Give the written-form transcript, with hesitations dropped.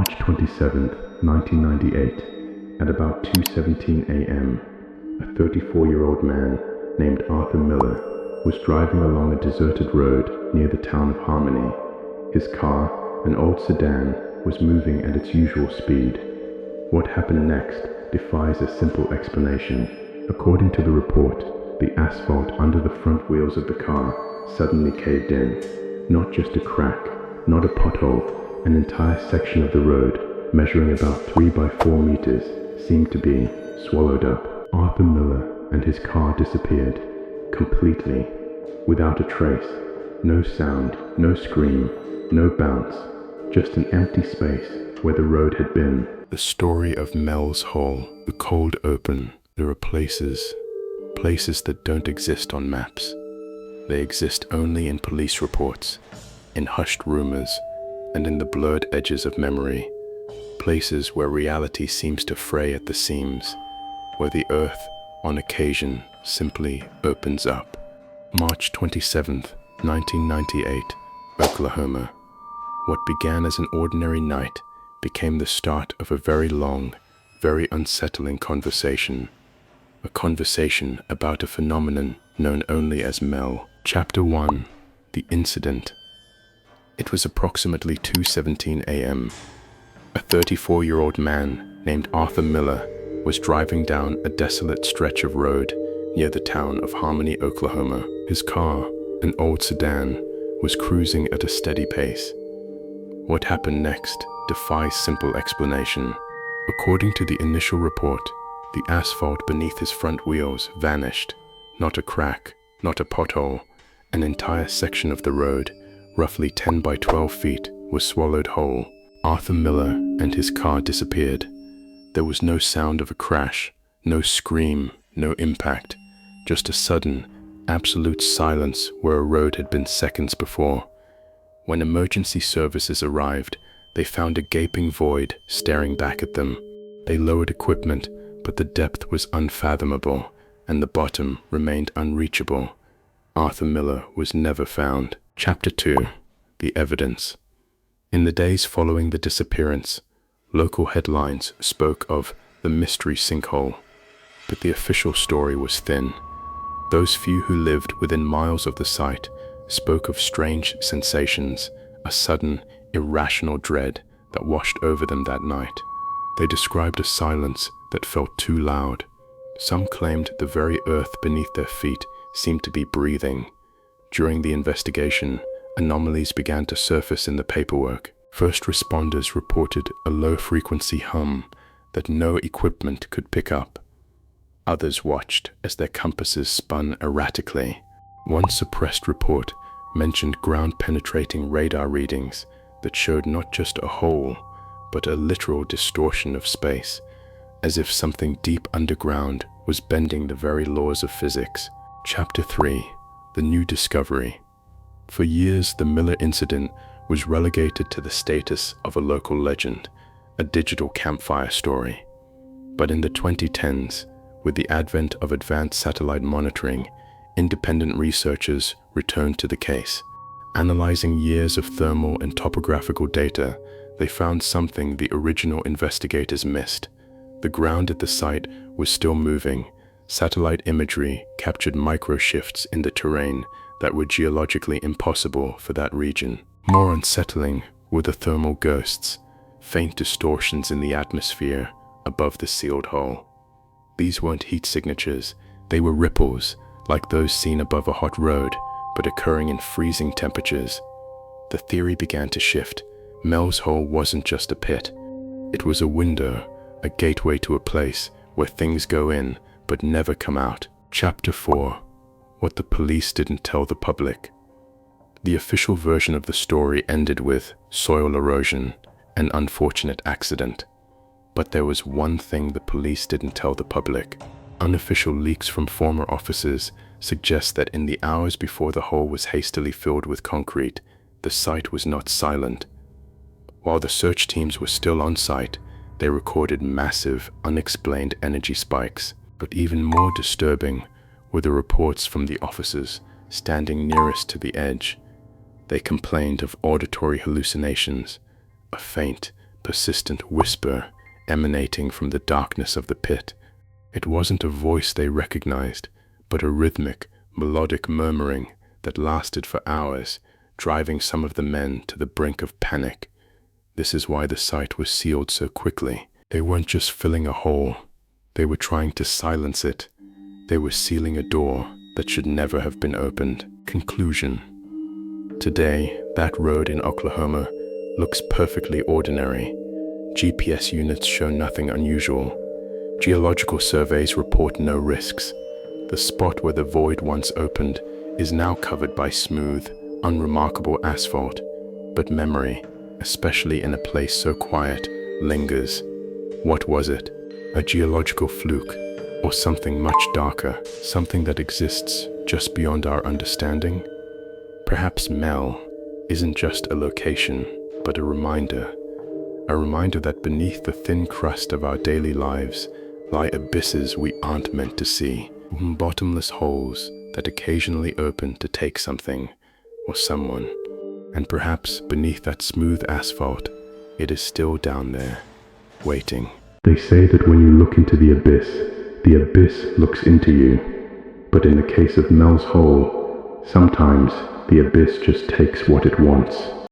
March 27, 1998, at about 2:17 a.m., a 34-year-old man named Arthur Miller was driving along a deserted road near the town of Harmony. His car, an old sedan, was moving at its usual speed. What happened next defies a simple explanation. According to the report, the asphalt under the front wheels of the car suddenly caved in. Not just a crack, not a pothole, an entire section of the road, measuring about 3 by 4 meters, seemed to be swallowed up. Arthur Miller and his car disappeared, completely, without a trace. No sound, no scream, no bounce, just an empty space where the road had been. The story of Mel's Hole, the cold open. There are places that don't exist on maps. They exist only in police reports, in hushed rumors, and in the blurred edges of memory. Places where reality seems to fray at the seams, where the earth, on occasion, simply opens up. March 27th, 1998, Oklahoma. What began as an ordinary night became the start of a very long, very unsettling conversation. A conversation about a phenomenon known only as Mel. Chapter 1. The Incident. It was approximately 2:17 a.m. A 34-year-old man named Arthur Miller was driving down a desolate stretch of road near the town of Harmony, Oklahoma. His car, an old sedan, was cruising at a steady pace. What happened next defies simple explanation. According to the initial report, the asphalt beneath his front wheels vanished. Not a crack, not a pothole. An entire section of the road, roughly 10 by 12 feet, was swallowed whole. Arthur Miller and his car disappeared. There was no sound of a crash, no scream, no impact, just a sudden, absolute silence where a road had been seconds before. When emergency services arrived, they found a gaping void staring back at them. They lowered equipment, but the depth was unfathomable, and the bottom remained unreachable. Arthur Miller was never found. Chapter 2. The Evidence. In the days following the disappearance, local headlines spoke of the mystery sinkhole, but the official story was thin. Those few who lived within miles of the site spoke of strange sensations, a sudden, irrational dread that washed over them that night. They described a silence that felt too loud. Some claimed the very earth beneath their feet seemed to be breathing. During the investigation, anomalies began to surface in the paperwork. First responders reported a low-frequency hum that no equipment could pick up. Others watched as their compasses spun erratically. One suppressed report mentioned ground-penetrating radar readings that showed not just a hole, but a literal distortion of space, as if something deep underground was bending the very laws of physics. Chapter 3. The New Discovery. For years, the Miller incident was relegated to the status of a local legend, a digital campfire story. But in the 2010s, with the advent of advanced satellite monitoring, independent researchers returned to the case. Analyzing years of thermal and topographical data, they found something the original investigators missed. The ground at the site was still moving. Satellite imagery captured micro-shifts in the terrain that were geologically impossible for that region. More unsettling were the thermal ghosts, faint distortions in the atmosphere above the sealed hole. These weren't heat signatures, they were ripples, like those seen above a hot road, but occurring in freezing temperatures. The theory began to shift. Mel's Hole wasn't just a pit. It was a window, a gateway to a place where things go in but never come out. Chapter 4. What the police didn't tell the public. The official version of the story ended with soil erosion, an unfortunate accident. But there was one thing the police didn't tell the public. Unofficial leaks from former officers suggest that in the hours before the hole was hastily filled with concrete, the site was not silent. While the search teams were still on site, they recorded massive, unexplained energy spikes. But even more disturbing were the reports from the officers standing nearest to the edge. They complained of auditory hallucinations, a faint, persistent whisper emanating from the darkness of the pit. It wasn't a voice they recognized, but a rhythmic, melodic murmuring that lasted for hours, driving some of the men to the brink of panic. This is why the site was sealed so quickly. They weren't just filling a hole, they were trying to silence it. They were sealing a door that should never have been opened. Conclusion. Today, that road in Oklahoma looks perfectly ordinary. GPS units show nothing unusual. Geological surveys report no risks. The spot where the void once opened is now covered by smooth, unremarkable asphalt. But memory, especially in a place so quiet, lingers. What was it? A geological fluke, or something much darker, something that exists just beyond our understanding? Perhaps Mel isn't just a location, but a reminder that beneath the thin crust of our daily lives lie abysses we aren't meant to see, bottomless holes that occasionally open to take something or someone. And perhaps beneath that smooth asphalt, it is still down there, waiting. They say that when you look into the abyss looks into you. But in the case of Mel's hole, sometimes the abyss just takes what it wants.